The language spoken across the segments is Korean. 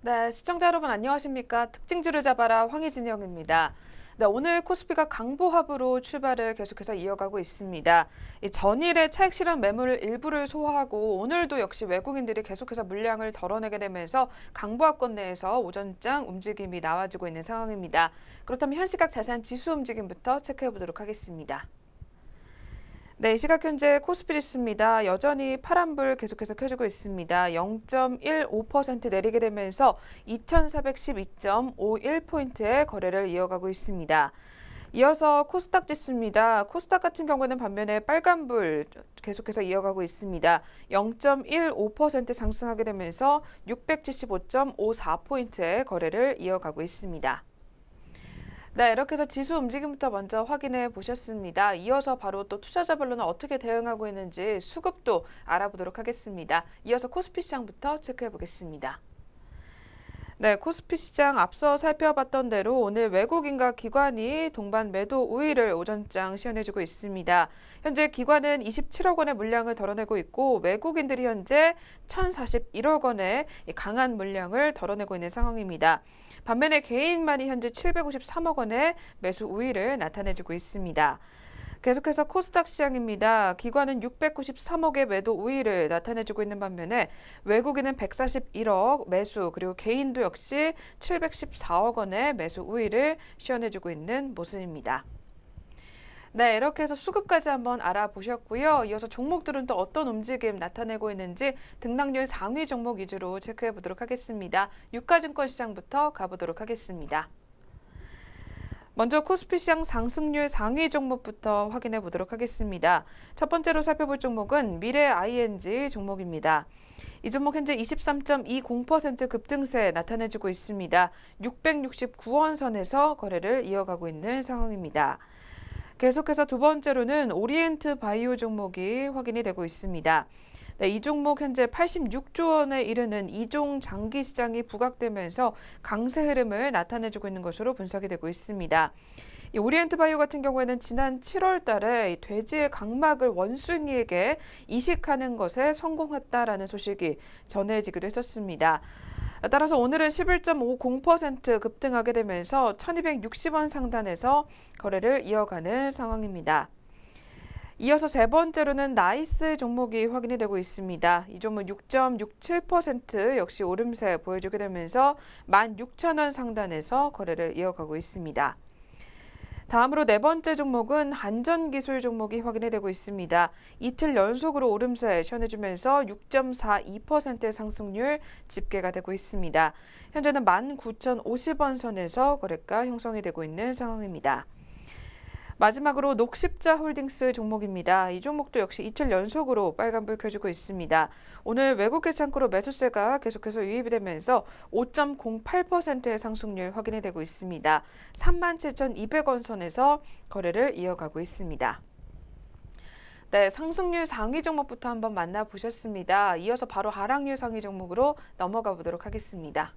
네, 시청자 여러분 안녕하십니까? 특징주를 잡아라 황희진영입니다. 네, 오늘 코스피가 강보합으로 출발을 계속해서 이어가고 있습니다. 이 전일의 차익 실현 매물 일부를 소화하고 오늘도 역시 외국인들이 계속해서 물량을 덜어내게 되면서 강보합권 내에서 오전장 움직임이 나와주고 있는 상황입니다. 그렇다면 현 시각 자세한 지수 움직임부터 체크해 보도록 하겠습니다. 네, 이 시각 현재 코스피 지수입니다. 여전히 파란불 계속해서 켜지고 있습니다. 0.15% 내리게 되면서 2412.51포인트의 거래를 이어가고 있습니다. 이어서 코스닥 지수입니다. 코스닥 같은 경우는 반면에 빨간불 계속해서 이어가고 있습니다. 0.15% 상승하게 되면서 675.54포인트의 거래를 이어가고 있습니다. 네, 이렇게 해서 지수 움직임부터 먼저 확인해 보셨습니다. 이어서 바로 또 투자자별로는 어떻게 대응하고 있는지 수급도 알아보도록 하겠습니다. 이어서 코스피 시장부터 체크해 보겠습니다. 네, 코스피 시장 앞서 살펴봤던 대로 오늘 외국인과 기관이 동반 매도 우위를 오전장 시현해주고 있습니다. 현재 기관은 27억 원의 물량을 덜어내고 있고 외국인들이 현재 1,041억 원의 강한 물량을 덜어내고 있는 상황입니다. 반면에 개인만이 현재 753억 원의 매수 우위를 나타내주고 있습니다. 계속해서 코스닥 시장입니다. 기관은 693억의 매도 우위를 나타내주고 있는 반면에 외국인은 141억 매수 그리고 개인도 역시 714억 원의 매수 우위를 시현해주고 있는 모습입니다. 네, 이렇게 해서 수급까지 한번 알아보셨고요. 이어서 종목들은 또 어떤 움직임 나타내고 있는지 등락률 상위 종목 위주로 체크해 보도록 하겠습니다. 유가증권 시장부터 가보도록 하겠습니다. 먼저 코스피 시장 상승률 상위 종목부터 확인해 보도록 하겠습니다. 첫 번째로 살펴볼 종목은 미래 ING 종목입니다. 이 종목 현재 23.20% 급등세 나타내주고 있습니다. 669원 선에서 거래를 이어가고 있는 상황입니다. 계속해서 두 번째로는 오리엔트 바이오 종목이 확인이 되고 있습니다. 네, 이 종목 현재 86조 원에 이르는 이종 장기 시장이 부각되면서 강세 흐름을 나타내주고 있는 것으로 분석이 되고 있습니다. 이 오리엔트 바이오 같은 경우에는 지난 7월 달에 돼지의 각막을 원숭이에게 이식하는 것에 성공했다라는 소식이 전해지기도 했었습니다. 따라서 오늘은 11.50% 급등하게 되면서 1,260원 상단에서 거래를 이어가는 상황입니다. 이어서 세 번째로는 나이스 종목이 확인이 되고 있습니다. 이 종목 6.67% 역시 오름세 보여주게 되면서 16,000원 상단에서 거래를 이어가고 있습니다. 다음으로 네 번째 종목은 한전기술 종목이 확인이 되고 있습니다. 이틀 연속으로 오름세 시현해주면서 6.42%의 상승률 집계가 되고 있습니다. 현재는 19,050원 선에서 거래가 형성이 되고 있는 상황입니다. 마지막으로 녹십자홀딩스 종목입니다. 이 종목도 역시 이틀 연속으로 빨간불 켜지고 있습니다. 오늘 외국계 창구로 매수세가 계속해서 유입이 되면서 5.08%의 상승률 확인이 되고 있습니다. 37,200원 선에서 거래를 이어가고 있습니다. 네, 상승률 상위 종목부터 한번 만나보셨습니다. 이어서 바로 하락률 상위 종목으로 넘어가 보도록 하겠습니다.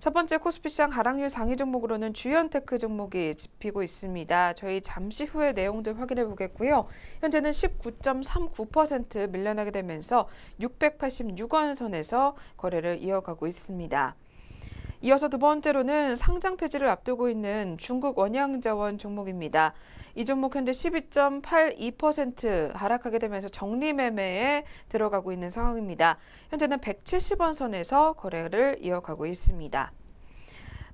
첫 번째 코스피 시장 하락률 상위 종목으로는 주연테크 종목이 집히고 있습니다. 저희 잠시 후에 내용들 확인해 보겠고요. 현재는 19.39% 밀려나게 되면서 686원 선에서 거래를 이어가고 있습니다. 이어서 두 번째로는 상장 폐지를 앞두고 있는 중국 원양자원 종목입니다. 이 종목 현재 12.82% 하락하게 되면서 정리매매에 들어가고 있는 상황입니다. 현재는 170원 선에서 거래를 이어가고 있습니다.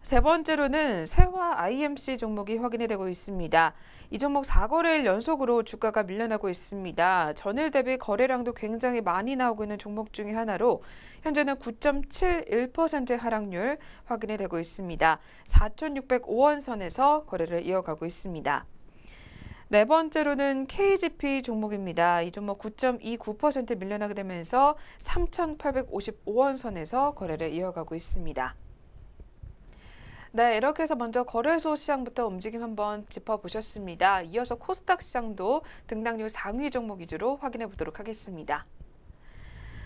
세 번째로는 세화 IMC 종목이 확인이 되고 있습니다. 이 종목 4거래일 연속으로 주가가 밀려나고 있습니다. 전일 대비 거래량도 굉장히 많이 나오고 있는 종목 중에 하나로 현재는 9.71%의 하락률 확인이 되고 있습니다. 4,605원 선에서 거래를 이어가고 있습니다. 네 번째로는 KGP 종목입니다. 이 종목 9.29% 밀려나게 되면서 3,855원 선에서 거래를 이어가고 있습니다. 네, 이렇게 해서 먼저 거래소 시장부터 움직임 한번 짚어보셨습니다. 이어서 코스닥 시장도 등락률 상위 종목 위주로 확인해 보도록 하겠습니다.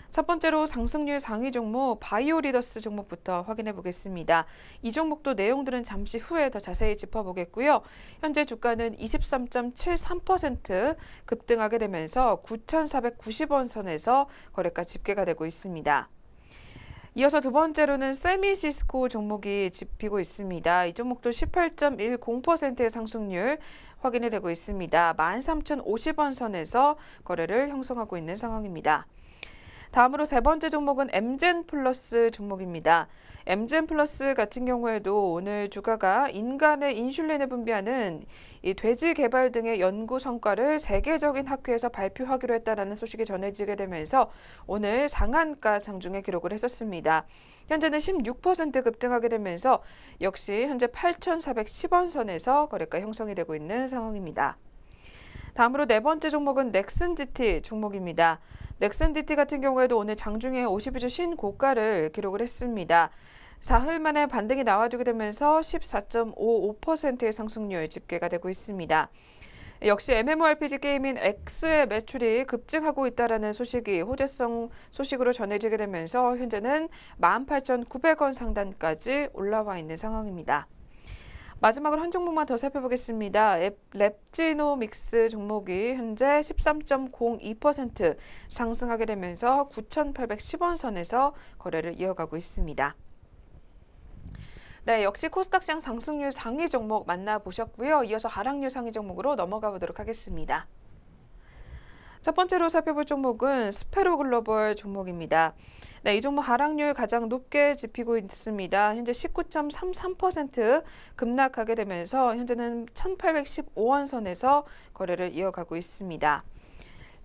첫 번째로 상승률 상위 종목 바이오리더스 종목부터 확인해 보겠습니다. 이 종목도 내용들은 잠시 후에 더 자세히 짚어보겠고요. 현재 주가는 23.73% 급등하게 되면서 9,490원 선에서 거래가 집계가 되고 있습니다. 이어서 두 번째로는 세미시스코 종목이 집히고 있습니다. 이 종목도 18.10%의 상승률 확인이 되고 있습니다. 13,050원 선에서 거래를 형성하고 있는 상황입니다. 다음으로 세 번째 종목은 엠젠 플러스 종목입니다. 엠젠 플러스 같은 경우에도 오늘 주가가 인간의 인슐린을 분비하는 이 돼지 개발 등의 연구 성과를 세계적인 학회에서 발표하기로 했다는 소식이 전해지게 되면서 오늘 상한가 장중에 기록을 했었습니다. 현재는 16% 급등하게 되면서 역시 현재 8,410원 선에서 거래가 형성이 되고 있는 상황입니다. 다음으로 네 번째 종목은 넥슨GT 종목입니다. 넥슨GT 같은 경우에도 오늘 장중에 52주 신고가를 기록을 했습니다. 사흘 만에 반등이 나와주게 되면서 14.55%의 상승률 집계가 되고 있습니다. 역시 MMORPG 게임인 X의 매출이 급증하고 있다는 소식이 호재성 소식으로 전해지게 되면서 현재는 18,900원 상단까지 올라와 있는 상황입니다. 마지막으로 한 종목만 더 살펴보겠습니다. 랩지노믹스 종목이 현재 13.02% 상승하게 되면서 9,810원 선에서 거래를 이어가고 있습니다. 네, 역시 코스닥 시장 상승률 상위 종목 만나보셨고요. 이어서 하락률 상위 종목으로 넘어가 보도록 하겠습니다. 첫 번째로 살펴볼 종목은 스페로 글로벌 종목입니다. 네, 이 종목 하락률 가장 높게 집히고 있습니다. 현재 19.33% 급락하게 되면서 현재는 1,815원 선에서 거래를 이어가고 있습니다.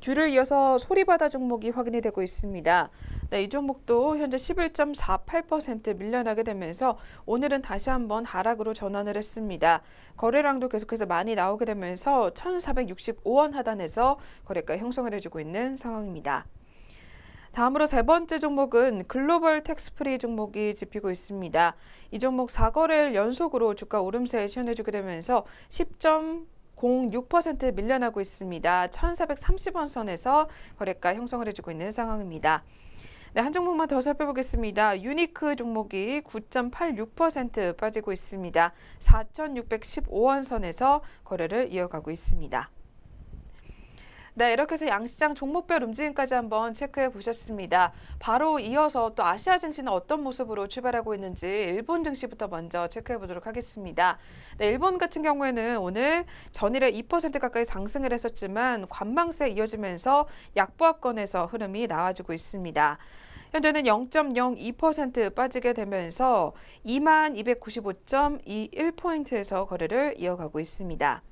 뒤를 이어서 소리바다 종목이 확인이 되고 있습니다. 네, 이 종목도 현재 11.48% 밀려나게 되면서 오늘은 다시 한번 하락으로 전환을 했습니다. 거래량도 계속해서 많이 나오게 되면서 1,465원 하단에서 거래가 형성을 해주고 있는 상황입니다. 다음으로 세 번째 종목은 글로벌 텍스프리 종목이 집히고 있습니다. 이 종목 4거래일 연속으로 주가 오름세에 시현해주게 되면서 10.06% 밀려나고 있습니다. 1,430원 선에서 거래가 형성을 해주고 있는 상황입니다. 네, 한 종목만 더 살펴보겠습니다. 유니크 종목이 9.86% 빠지고 있습니다. 4,615원 선에서 거래를 이어가고 있습니다. 네, 이렇게 해서 양시장 종목별 움직임까지 한번 체크해 보셨습니다. 바로 이어서 또 아시아 증시는 어떤 모습으로 출발하고 있는지 일본 증시부터 먼저 체크해 보도록 하겠습니다. 네, 일본 같은 경우에는 오늘 전일에 2% 가까이 상승을 했었지만 관망세 이어지면서 약보합권에서 흐름이 나와주고 있습니다. 현재는 0.02% 빠지게 되면서 2295.21포인트에서 거래를 이어가고 있습니다.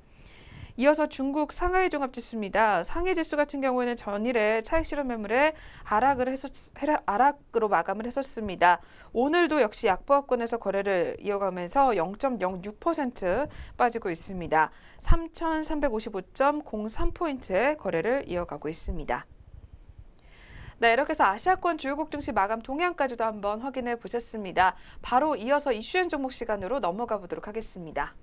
이어서 중국 상하이 종합지수입니다. 상해 지수 같은 경우에는 전일에 차익 실현 매물에 하락으로 마감을 했었습니다. 오늘도 역시 약보합권에서 거래를 이어가면서 0.06% 빠지고 있습니다. 3,355.03포인트의 거래를 이어가고 있습니다. 네, 이렇게 해서 아시아권 주요국 증시 마감 동향까지도 한번 확인해 보셨습니다. 바로 이어서 이슈엔 종목 시간으로 넘어가 보도록 하겠습니다.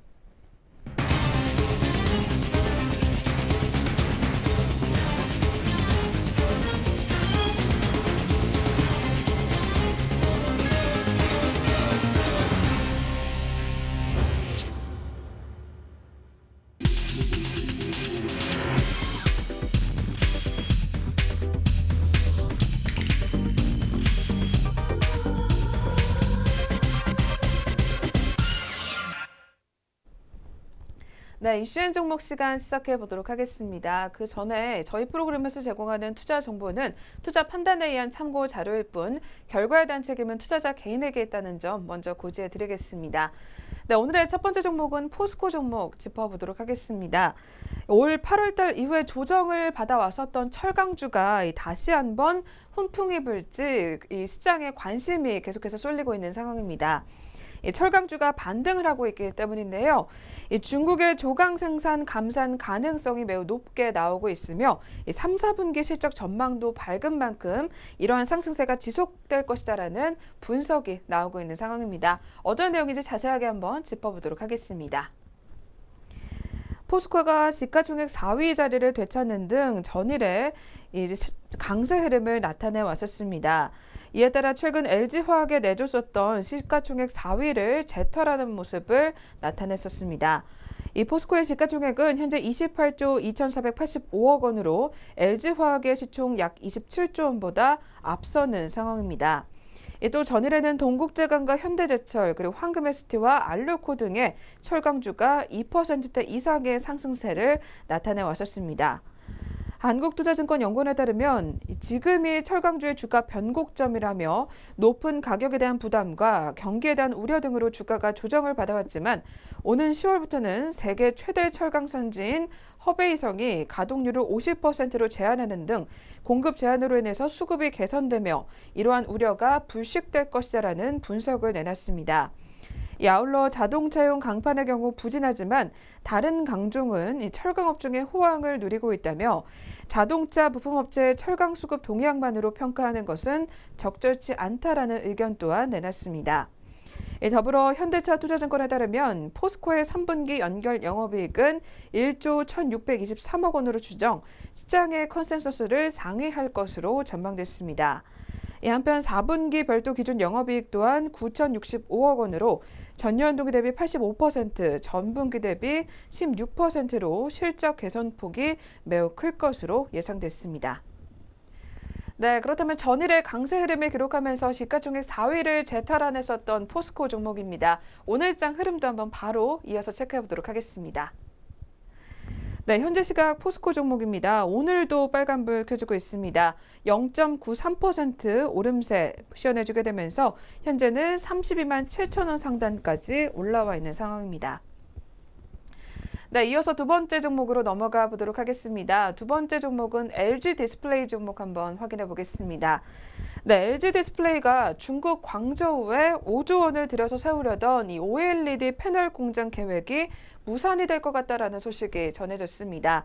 네, 이슈엔 종목 시간 시작해 보도록 하겠습니다. 그 전에 저희 프로그램에서 제공하는 투자 정보는 투자 판단에 의한 참고 자료일 뿐 결과에 대한 책임은 투자자 개인에게 있다는 점 먼저 고지해 드리겠습니다. 네, 오늘의 첫 번째 종목은 포스코 종목 짚어보도록 하겠습니다. 올 8월 달 이후에 조정을 받아왔었던 철강주가 다시 한번 훈풍이 불지 이 시장에 관심이 계속해서 쏠리고 있는 상황입니다. 철강주가 반등을 하고 있기 때문인데요. 중국의 조강 생산 감산 가능성이 매우 높게 나오고 있으며 3, 4분기 실적 전망도 밝은 만큼 이러한 상승세가 지속될 것이다라는 분석이 나오고 있는 상황입니다. 어떤 내용인지 자세하게 한번 짚어보도록 하겠습니다. 포스코가 시가총액 4위 자리를 되찾는 등 전일에 강세 흐름을 나타내 왔었습니다. 이에 따라 최근 LG화학에 내줬었던 시가총액 4위를 재탈하는 모습을 나타냈었습니다. 이 포스코의 시가총액은 현재 28조 2,485억 원으로 LG화학의 시총 약 27조 원보다 앞서는 상황입니다. 또 전일에는 동국제강과 현대제철 그리고 황금ST와 알루코 등의 철강주가 2%대 이상의 상승세를 나타내 왔었습니다. 한국투자증권연구원에 따르면 지금이 철강주의 주가 변곡점이라며 높은 가격에 대한 부담과 경기에 대한 우려 등으로 주가가 조정을 받아왔지만 오는 10월부터는 세계 최대 철강 산지인 허베이성이 가동률을 50%로 제한하는 등 공급 제한으로 인해서 수급이 개선되며 이러한 우려가 불식될 것이다라는 분석을 내놨습니다. 아울러 자동차용 강판의 경우 부진하지만 다른 강종은 철강 업종의 호황을 누리고 있다며 자동차 부품업체의 철강 수급 동향만으로 평가하는 것은 적절치 않다라는 의견 또한 내놨습니다. 더불어 현대차 투자증권에 따르면 포스코의 3분기 연결 영업이익은 1조 1,623억 원으로 추정, 시장의 컨센서스를 상회할 것으로 전망됐습니다. 한편 4분기 별도 기준 영업이익 또한 9,065억 원으로 전년 동기 대비 85%, 전분기 대비 16%로 실적 개선폭이 매우 클 것으로 예상됐습니다. 네, 그렇다면 전일에 강세 흐름을 기록하면서 시가총액 4위를 재탈환했었던 포스코 종목입니다. 오늘장 흐름도 한번 바로 이어서 체크해 보도록 하겠습니다. 네, 현재 시각 포스코 종목입니다. 오늘도 빨간불 켜지고 있습니다. 0.93% 오름세 시연해주게 되면서 현재는 32만 7천 원 상단까지 올라와 있는 상황입니다. 네, 이어서 두 번째 종목으로 넘어가 보도록 하겠습니다. 두 번째 종목은 LG 디스플레이 종목 한번 확인해 보겠습니다. 네, LG 디스플레이가 중국 광저우에 5조 원을 들여서 세우려던 이 OLED 패널 공장 계획이 무산이 될 것 같다라는 소식이 전해졌습니다.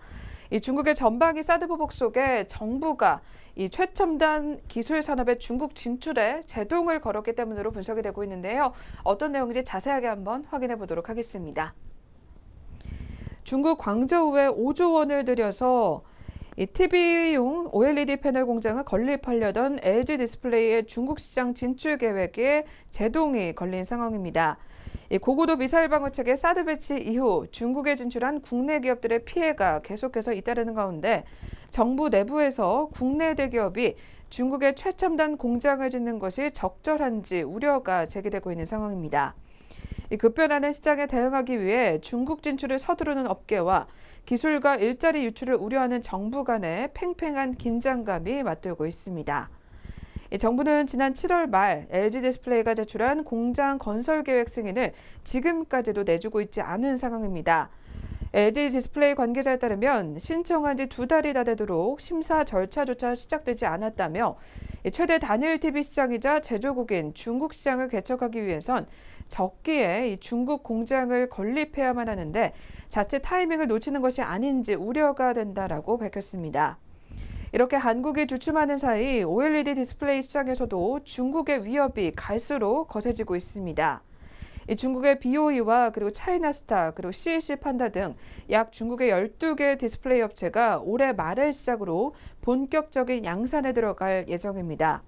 이 중국의 전방위 사드 보복 속에 정부가 이 최첨단 기술 산업의 중국 진출에 제동을 걸었기 때문으로 분석이 되고 있는데요. 어떤 내용인지 자세하게 한번 확인해 보도록 하겠습니다. 중국 광저우에 5조 원을 들여서 이 TV용 OLED 패널 공장을 건립하려던 LG 디스플레이의 중국 시장 진출 계획에 제동이 걸린 상황입니다. 이 고고도 미사일 방어체계 사드 배치 이후 중국에 진출한 국내 기업들의 피해가 계속해서 잇따르는 가운데 정부 내부에서 국내 대기업이 중국의 최첨단 공장을 짓는 것이 적절한지 우려가 제기되고 있는 상황입니다. 이 급변하는 시장에 대응하기 위해 중국 진출을 서두르는 업계와 기술과 일자리 유출을 우려하는 정부 간의 팽팽한 긴장감이 맞돌고 있습니다. 정부는 지난 7월 말 LG 디스플레이가 제출한 공장 건설 계획 승인을 지금까지도 내주고 있지 않은 상황입니다. LG 디스플레이 관계자에 따르면 신청한 지 2달이 다 되도록 심사 절차조차 시작되지 않았다며 최대 단일 TV 시장이자 제조국인 중국 시장을 개척하기 위해선 적기에 이 중국 공장을 건립해야만 하는데 자칫 타이밍을 놓치는 것이 아닌지 우려가 된다라고 밝혔습니다. 이렇게 한국이 주춤하는 사이 OLED 디스플레이 시장에서도 중국의 위협이 갈수록 거세지고 있습니다. 이 중국의 BOE와 그리고 차이나스타 그리고 CEC 판다 등 약 중국의 12개 디스플레이 업체가 올해 말을 시작으로 본격적인 양산에 들어갈 예정입니다.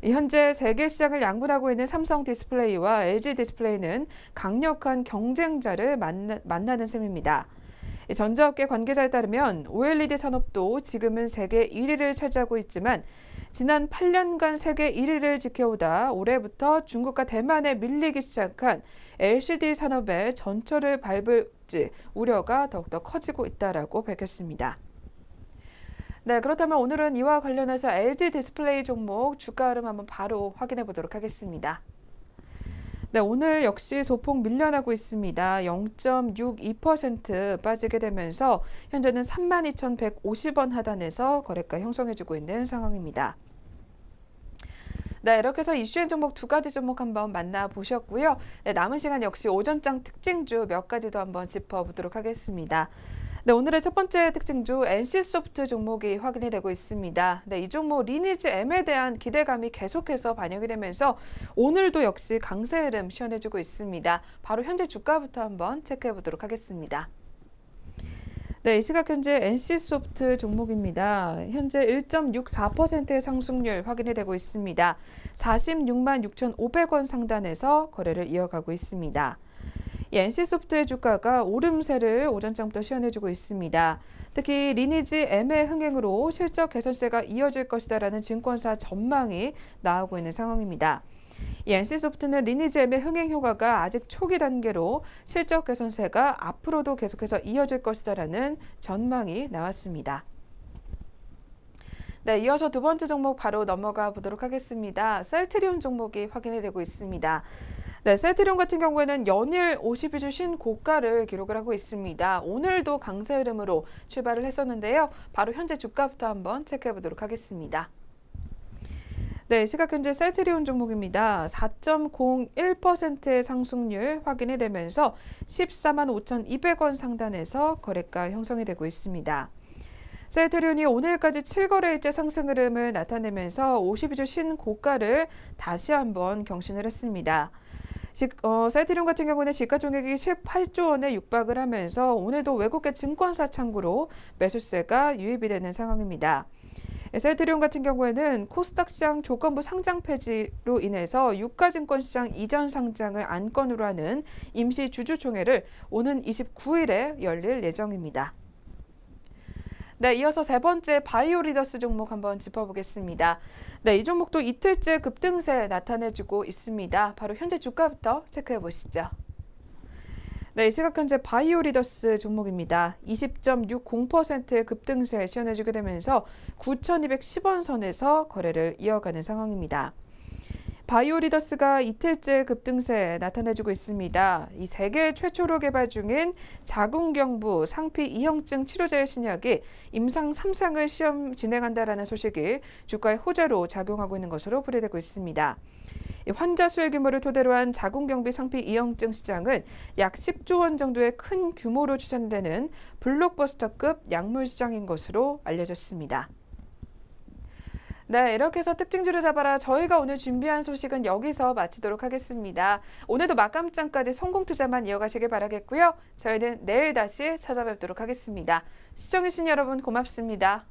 현재 세계 시장을 양분하고 있는 삼성 디스플레이와 LG 디스플레이는 강력한 경쟁자를 만나는 셈입니다. 전자업계 관계자에 따르면 OLED 산업도 지금은 세계 1위를 차지하고 있지만 지난 8년간 세계 1위를 지켜오다 올해부터 중국과 대만에 밀리기 시작한 LCD 산업의 전철을 밟을지 우려가 더욱더 커지고 있다라고 밝혔습니다. 네, 그렇다면 오늘은 이와 관련해서 LG 디스플레이 종목 주가 흐름 한번 바로 확인해 보도록 하겠습니다. 네, 오늘 역시 소폭 밀려나고 있습니다. 0.62% 빠지게 되면서 현재는 32,150원 하단에서 거래가 형성해주고 있는 상황입니다. 네, 이렇게 해서 이슈인 종목 두 가지 종목 한번 만나보셨고요. 네, 남은 시간 역시 오전장 특징주 몇 가지 더 한번 짚어보도록 하겠습니다. 네, 오늘의 첫 번째 특징주 NC소프트 종목이 확인이 되고 있습니다. 네, 이 종목 리니지 M에 대한 기대감이 계속해서 반영이 되면서 오늘도 역시 강세 흐름 시연해주고 있습니다. 바로 현재 주가부터 한번 체크해 보도록 하겠습니다. 네, 이 시각 현재 NC소프트 종목입니다. 현재 1.64%의 상승률 확인이 되고 있습니다. 46만 6,500원 상단에서 거래를 이어가고 있습니다. 이 NC소프트의 주가가 오름세를 오전장부터 시현해주고 있습니다. 특히 리니지 M의 흥행으로 실적 개선세가 이어질 것이다라는 증권사 전망이 나오고 있는 상황입니다. 이 NC소프트는 리니지 M의 흥행 효과가 아직 초기 단계로 실적 개선세가 앞으로도 계속해서 이어질 것이다라는 전망이 나왔습니다. 네, 이어서 두 번째 종목 바로 넘어가 보도록 하겠습니다. 셀트리온 종목이 확인이 되고 있습니다. 네, 셀트리온 같은 경우에는 연일 52주 신고가를 기록을 하고 있습니다. 오늘도 강세 흐름으로 출발을 했었는데요. 바로 현재 주가부터 한번 체크해 보도록 하겠습니다. 네, 시각 현재 셀트리온 종목입니다. 4.01%의 상승률 확인이 되면서 14만 5,200원 상단에서 거래가 형성이 되고 있습니다. 셀트리온이 오늘까지 7거래일째 상승 흐름을 나타내면서 52주 신고가를 다시 한번 경신을 했습니다. 셀트리온 같은 경우는 시가총액이 18조 원에 육박을 하면서 오늘도 외국계 증권사 창구로 매수세가 유입이 되는 상황입니다. 셀트리온 같은 경우에는 코스닥 시장 조건부 상장 폐지로 인해서 유가증권 시장 이전 상장을 안건으로 하는 임시 주주총회를 오는 29일에 열릴 예정입니다. 네, 이어서 세 번째 바이오리더스 종목 한번 짚어보겠습니다. 네, 이 종목도 이틀째 급등세 나타내주고 있습니다. 바로 현재 주가부터 체크해 보시죠. 네, 이 시각 현재 바이오리더스 종목입니다. 20.60%의 급등세 시현해주게 되면서 9,210원 선에서 거래를 이어가는 상황입니다. 바이오리더스가 이틀째 급등세 나타내주고 있습니다. 이 세계 최초로 개발 중인 자궁경부 상피 이형증 치료제의 신약이 임상 3상을 시험 진행한다라는 소식이 주가의 호재로 작용하고 있는 것으로 풀이되고 있습니다. 환자 수의 규모를 토대로 한 자궁경부 상피 이형증 시장은 약 10조 원 정도의 큰 규모로 추산되는 블록버스터급 약물 시장인 것으로 알려졌습니다. 네, 이렇게 해서 특징주를 잡아라. 저희가 오늘 준비한 소식은 여기서 마치도록 하겠습니다. 오늘도 막감장까지 성공 투자만 이어가시길 바라겠고요. 저희는 내일 다시 찾아뵙도록 하겠습니다. 시청해주신 여러분 고맙습니다.